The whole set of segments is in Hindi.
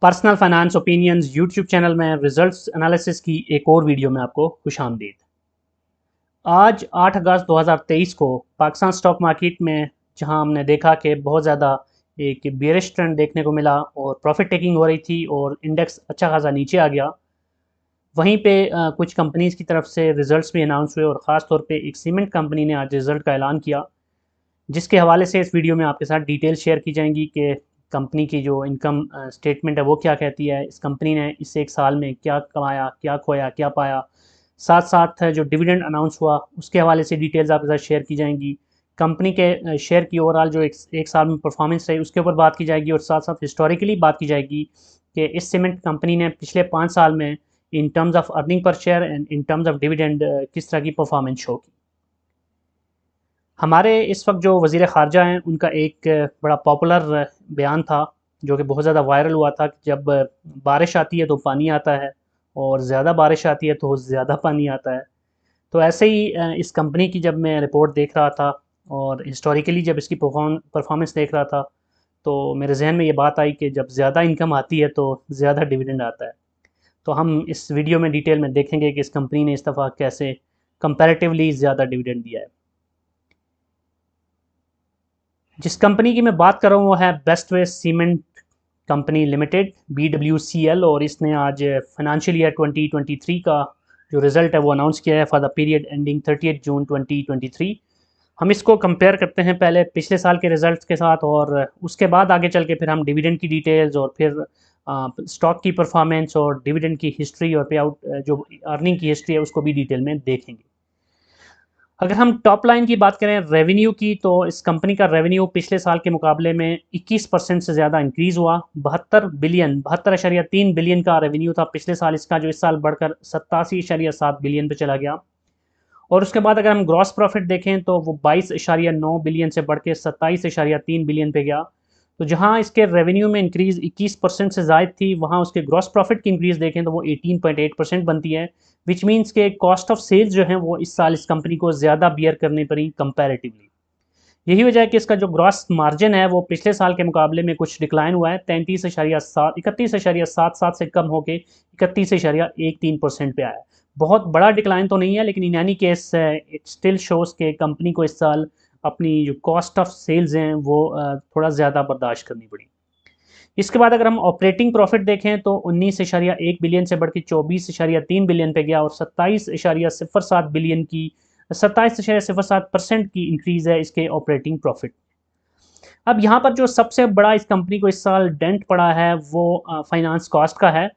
Personal finance opinions YouTube channel में रिजल्ट्स एनालिसिस की एक और वीडियो में आपको खुशामदीद। आज 8 अगस्त 2023 को पाकिस्तान स्टॉक मार्केट में जहां हमने देखा कि बहुत ज़्यादा एक बेयरिश ट्रेंड देखने को मिला और प्रॉफिट टेकिंग हो रही थी और इंडेक्स अच्छा खासा नीचे आ गया। वहीं पे कुछ कंपनीज़ की तरफ से रिजल्ट्स भी अनाउंस हुए और ख़ास तौर पे एक सीमेंट कंपनी ने आज रिज़ल्ट का ऐलान किया, जिसके हवाले से इस वीडियो में आपके साथ डिटेल शेयर की जाएंगी कि कंपनी की जो इनकम स्टेटमेंट है वो क्या कहती है, इस कंपनी ने इस एक साल में क्या कमाया, क्या खोया, क्या पाया। साथ साथ जो डिविडेंड अनाउंस हुआ उसके हवाले से डिटेल्स आपके साथ शेयर की जाएंगी। कंपनी के शेयर की ओवरऑल जो एक साल में परफॉर्मेंस रही उसके ऊपर बात की जाएगी और साथ साथ हिस्टोरिकली बात की जाएगी कि इस सीमेंट कंपनी ने पिछले 5 साल में in terms of earning per share and in terms of dividend किस तरह की परफॉर्मेंस शो की। हमारे इस वक्त जो वज़ीर ख़ारजा हैं उनका एक बड़ा पॉपुलर बयान था जो कि बहुत ज़्यादा वायरल हुआ था कि जब बारिश आती है तो पानी आता है और ज़्यादा बारिश आती है तो ज़्यादा पानी आता है। तो ऐसे ही इस कंपनी की जब मैं रिपोर्ट देख रहा था और हिस्टोरिकली जब इसकी परफॉर्मेंस देख रहा था तो मेरे जहन में ये बात आई कि जब ज़्यादा इनकम आती है तो ज़्यादा डिविडेंड आता है। तो हम इस वीडियो में डिटेल में देखेंगे कि इस कंपनी ने इस दफ़ा कैसे कंपैरेटिवली ज़्यादा डिविडेंड दिया है। जिस कंपनी की मैं बात कर रहा हूँ वो है Best West cement company limited BWCL, और इसने आज फाइनेंशियल ईयर 2023 का जो रिज़ल्ट है वो अनाउंस किया है फॉर द पीरियड एंडिंग 30 जून 2023। हम इसको कंपेयर करते हैं पहले पिछले साल के रिजल्ट्स के साथ और उसके बाद आगे चल के फिर हम डिविडेंड की डिटेल्स और फिर स्टॉक की परफॉर्मेंस और डिविडेंड की हिस्ट्री और पे आउट जो अर्निंग की हिस्ट्री है उसको भी डिटेल में देखेंगे। अगर हम टॉप लाइन की बात करें रेवेन्यू की तो इस कंपनी का रेवेन्यू पिछले साल के मुकाबले में 21% से ज़्यादा इंक्रीज़ हुआ। 72.3 बिलियन का रेवेन्यू था पिछले साल इसका, जो इस साल बढ़कर 87.7 बिलियन पे चला गया। और उसके बाद अगर हम ग्रॉस प्रॉफिट देखें तो वो 22.9 बिलियन से बढ़ के 27.3 बिलियन पे गया। तो जहां इसके रेवेन्यू में इंक्रीज़ 21% से ज़ायद थी, वहां उसके ग्रॉस प्रॉफिट की इंक्रीज़ देखें तो वो 18.8% बनती है, विच मीन्स के कॉस्ट ऑफ सेल्स जो है वो इस साल इस कंपनी को ज़्यादा बियर करनी पड़ी कंपैरेटिवली। यही वजह है कि इसका जो ग्रॉस मार्जिन है वो पिछले साल के मुकाबले में कुछ डिक्लाइन हुआ है, 31.7 से कम होकर 31.13% पे आया है। बहुत बड़ा डिक्लाइन तो नहीं है, लेकिन in any case it still shows के कंपनी को इस साल अपनी जो कॉस्ट ऑफ सेल्स हैं वो थोड़ा ज़्यादा बर्दाश्त करनी पड़ी। इसके बाद अगर हम ऑपरेटिंग प्रॉफिट देखें तो 19.1 बिलियन से बढ़ के 24.3 बिलियन पे गया और 27.07% की इंक्रीज़ है इसके ऑपरेटिंग प्रॉफिट। अब यहाँ पर जो सबसे बड़ा इस कंपनी को इस साल डेंट पड़ा है वो फाइनेंस कॉस्ट का है।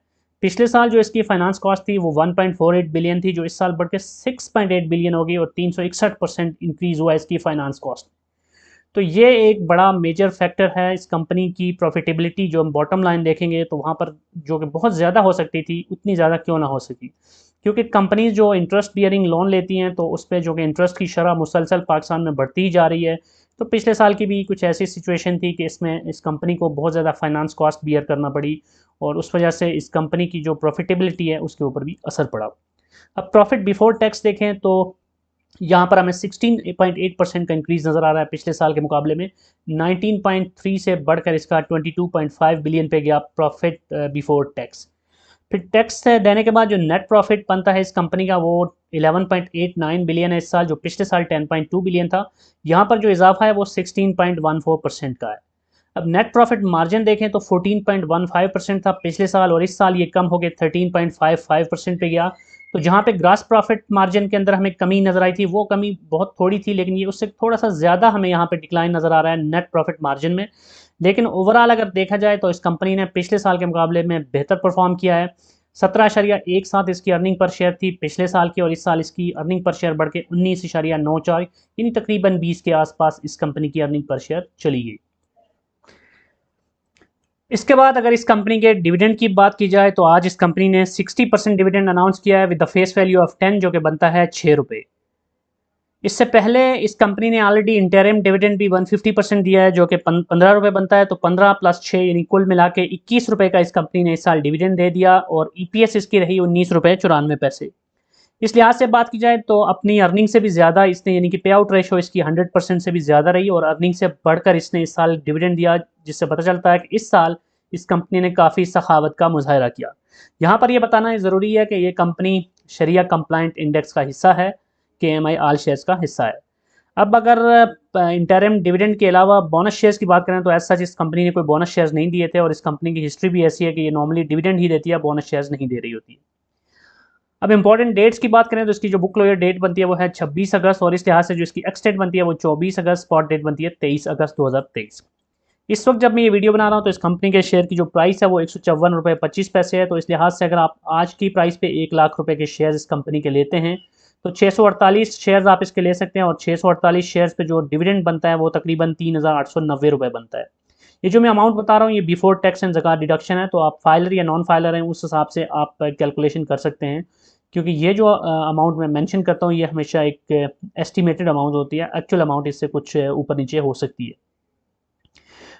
पिछले साल जो इसकी फाइनेंस कॉस्ट थी वो 1.48 बिलियन थी, जो इस साल बढ़ के 6.8 बिलियन हो गई और 361% इंक्रीज़ हुआ इसकी फाइनेंस कॉस्ट। तो ये एक बड़ा मेजर फैक्टर है इस कंपनी की प्रॉफिटेबिलिटी। जो हम बॉटम लाइन देखेंगे तो वहाँ पर जो कि बहुत ज़्यादा हो सकती थी उतनी ज़्यादा क्यों ना हो सकी, क्योंकि कंपनीज जो इंटरेस्ट बियरिंग लोन लेती हैं तो उस पर जो कि इंटरेस्ट की शरह मुसलसल पाकिस्तान में बढ़ती ही जा रही है। तो पिछले साल की भी कुछ ऐसी सिचुएशन थी कि इसमें इस कंपनी को बहुत ज़्यादा फाइनेंस कॉस्ट बियर करना पड़ी और उस वजह से इस कंपनी की जो प्रॉफिटेबिलिटी है उसके ऊपर भी असर पड़ा। अब प्रॉफिट बिफोर टैक्स देखें तो यहाँ पर हमें 16.8% का इंक्रीज नज़र आ रहा है पिछले साल के मुकाबले में। 19.3 से बढ़कर इसका 22.5 बिलियन पे गया प्रॉफिट बिफोर टैक्स। फिर टैक्स देने के बाद जो नेट प्रॉफिट बनता है इस कंपनी का वो 11.89 बिलियन है इस साल, जो पिछले साल 10.2 बिलियन था। यहाँ पर जो इजाफा है वो 16.14% का है। अब नेट प्रॉफिट मार्जिन देखें तो 14.15% था पिछले साल और इस साल ये कम हो गया 13.55% पे गया। तो जहाँ पे ग्रास प्रॉफिट मार्जिन के अंदर हमें कमी नज़र आई थी वो कमी बहुत थोड़ी थी, लेकिन ये उससे थोड़ा सा ज़्यादा हमें यहाँ पे डिक्लाइन नज़र आ रहा है नेट प्रॉफिट मार्जिन में। लेकिन ओवरऑल अगर देखा जाए तो इस कंपनी ने पिछले साल के मुकाबले में बेहतर परफॉर्म किया है। 17.17 इसकी अर्निंग पर शेयर थी पिछले साल की और इस साल इसकी अर्निंग पर शेयर बढ़ के 19.94, यानी तकरीबन 20 के आसपास इस कंपनी की अर्निंग पर शेयर चली गई। इसके बाद अगर इस कंपनी के डिविडेंड की बात की जाए तो आज इस कंपनी ने 60% डिविडेंड अनाउंस किया है with the face value of 10, जो कि बनता है 6 रुपये। इससे पहले इस कंपनी ने ऑलरेडी इंटरिम डिविडेंड भी 150% दिया है जो कि 15 रुपये बनता है। तो 15 + 6 यानी कुल मिला के 21 रुपये का इस कंपनी ने इस साल डिविडेंड दे दिया और EPS इसकी रही 19.94 रुपये। इस लिहाज से बात की जाए तो अपनी अर्निंग से भी ज़्यादा इसने, यानी कि पे आउट रेशो इसकी 100% से भी ज़्यादा रही और अर्निंग से बढ़कर इसने इस साल डिविडेंड दिया, जिससे पता चलता है कि इस साल इस कंपनी ने काफ़ी सखावत का मुजाहरा किया। यहाँ पर यह बताना ज़रूरी है कि ये कंपनी शरिया कंप्लाइंट इंडेक्स का हिस्सा है, KMI ऑल शेयर्स का हिस्सा है। अब अगर इंटरिम डिविडेंड के अलावा बोनस शेयर्स की बात करें तो ऐसा इस कंपनी ने कोई बोनस शेयर्स नहीं दिए थे, और इस कंपनी की हिस्ट्री भी ऐसी है कि ये नॉर्मली डिविडेंड ही देती है, बोनस शेयर्स नहीं दे रही होती है। अब इंपॉर्टेंट डेट्स की बात करें तो इसकी जो बुक क्लोजर डेट बनती है वो है 26 अगस्त, और इस लिहाज से जो इसकी एक्स डेट बनती है वो 24 अगस्त, स्पॉट डेट बनती है 23 अगस्त 2023। इस वक्त जब मैं ये वीडियो बना रहा हूँ तो इस कंपनी के शेयर की जो प्राइस है वो 154.25 रुपये है। तो इस लिहाज से अगर आप आज की प्राइस पे 1 लाख रुपए के शेयर इस कंपनी के लेते हैं तो 648 शेयर्स आप इसके ले सकते हैं, और 648 शेयर्स पे जो डिविडेंड बनता है वो तकरीबन 3,890 रुपये बनता है। ये जो मैं अमाउंट बता रहा हूँ ये बिफोर टैक्स एंड ज़कात डिडक्शन है, तो आप फाइलर या नॉन फाइलर हैं उस हिसाब से आप कैलकुलेशन कर सकते हैं, क्योंकि ये जो अमाउंट मैं मेंशन करता हूँ ये हमेशा एक एस्टिमेटेड अमाउंट होती है, एक्चुअल अमाउंट इससे कुछ ऊपर नीचे हो सकती है।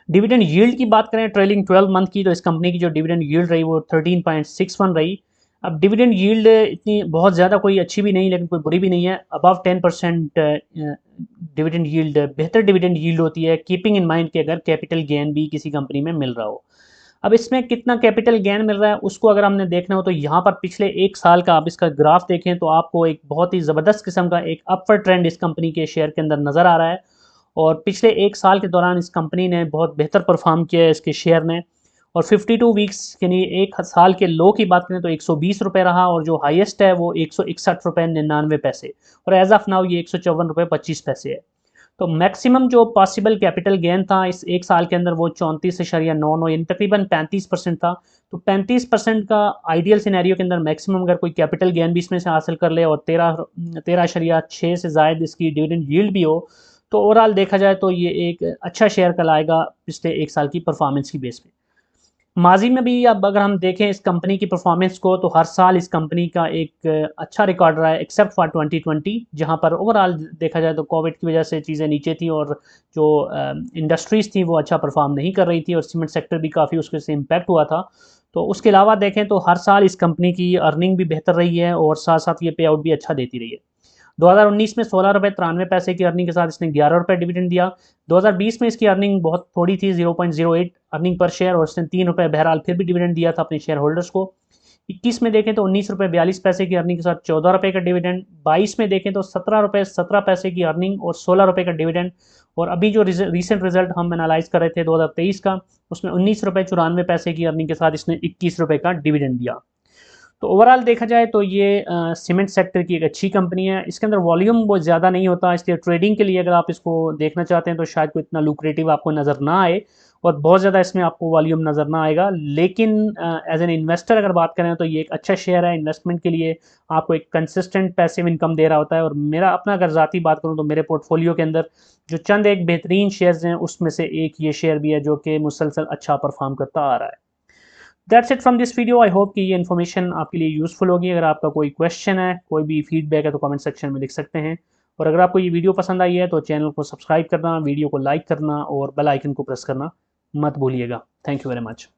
डिविडेंड यील्ड की बात करें ट्रेलिंग 12 मंथ की, तो इस कंपनी की जो डिविडेंड यील्ड रही वो 13.61 रही। अब डिविडेंड यील्ड इतनी बहुत ज़्यादा कोई अच्छी भी नहीं लेकिन कोई बुरी भी नहीं है। अबव 10% डिविडेंड यील्ड बेहतर डिविडेंड यील्ड होती है, कीपिंग इन माइंड कि अगर कैपिटल गेन भी किसी कंपनी में मिल रहा हो। अब इसमें कितना कैपिटल गेन मिल रहा है उसको अगर हमने देखना हो तो यहाँ पर पिछले 1 साल का आप इसका ग्राफ देखें तो आपको एक बहुत ही ज़बरदस्त किस्म का एक अपवर्ड ट्रेंड इस कंपनी के शेयर के अंदर नज़र आ रहा है, और पिछले 1 साल के दौरान इस कंपनी ने बहुत बेहतर परफॉर्म किया है इसके शेयर ने। और 52 वीक्स यानी 1 साल के लो की बात करें तो 120 रुपये रहा, और जो हाईएस्ट है वो 161.99 रुपये, और एज ऑफ नाउ ये 154.25 है। तो मैक्सिमम जो पॉसिबल कैपिटल गेन था इस 1 साल के अंदर वो 34.99 यानी तकरीबन 35% था। तो 35% का आइडियल सिनेरियो के अंदर मैक्सिमम अगर कोई कैपिटल गेन भी इसमें से हासिल कर ले और 13.6 से ज़ायद इसकी डिविडेंड यील्ड भी हो, तो ओवरऑल देखा जाए तो ये एक अच्छा शेयर कहलाएगा पिछले 1 साल की परफॉर्मेंस की बेस पे। माजी में भी अब अगर हम देखें इस कंपनी की परफॉर्मेंस को तो हर साल इस कंपनी का एक अच्छा रिकॉर्ड रहा है, एक्सेप्ट फॉर 2020 जहां पर ओवरऑल देखा जाए तो कोविड की वजह से चीज़ें नीचे थी और जो इंडस्ट्रीज़ थी वो अच्छा परफॉर्म नहीं कर रही थी, और सीमेंट सेक्टर भी काफ़ी उसके से इम्पैक्ट हुआ था। तो उसके अलावा देखें तो हर साल इस कंपनी की अर्निंग भी बेहतर रही है और साथ साथ ये पे आउट भी अच्छा देती रही है। 2019 में 16.93 रुपये की अर्निंग के साथ इसने 11 रुपये डिविडेंड दिया। 2020 में इसकी अर्निंग बहुत थोड़ी थी, 0.08 अर्निंग पर शेयर, और इसने 3 रुपये बहरहाल फिर भी डिविडेंड दिया था अपने शेयर होल्डर्स को। 21 में देखें तो 19.42 रुपये की अर्निंग के साथ 14 रुपये का डिविडेंड। 22 में देखें तो 17 रुपये की अर्निंग और 16 रुपये का डिविडेंड। और अभी जो रीसेंट रिजल्ट हम एनालाइज कर रहे थे 2023 का, उसमें 19.94 रुपये की अर्निंग के साथ इसने 21 रुपये का डिविडेंड दिया। तो ओवरऑल देखा जाए तो ये सीमेंट सेक्टर की एक अच्छी कंपनी है। इसके अंदर वॉल्यूम बहुत ज़्यादा नहीं होता, इसलिए ट्रेडिंग के लिए अगर आप इसको देखना चाहते हैं तो शायद कोई इतना लुक्रेटिव आपको नज़र ना आए और बहुत ज़्यादा इसमें आपको वॉल्यूम नज़र ना आएगा। लेकिन एज एन इन्वेस्टर अगर बात करें तो ये एक अच्छा शेयर है इन्वेस्टमेंट के लिए, आपको एक कंसिस्टेंट पैसिव इनकम दे रहा होता है। और मेरा अपना अगर ज़ाती बात करूँ तो मेरे पोर्टफोलियो के अंदर जो चंद एक बेहतरीन शेयर्स हैं उसमें से एक ये शेयर भी है जो कि मुसलसल अच्छा परफॉर्म करता आ रहा है। That's it from this video. I hope कि ये इन्फॉर्मेशन आपके लिए यूज़फुल होगी। अगर आपका कोई क्वेश्चन है, कोई भी फीडबैक है तो कमेंट सेक्शन में लिख सकते हैं। और अगर आपको ये वीडियो पसंद आई है तो चैनल को सब्सक्राइब करना, वीडियो को लाइक करना और बेल आइकन को प्रेस करना मत भूलिएगा। Thank you very much.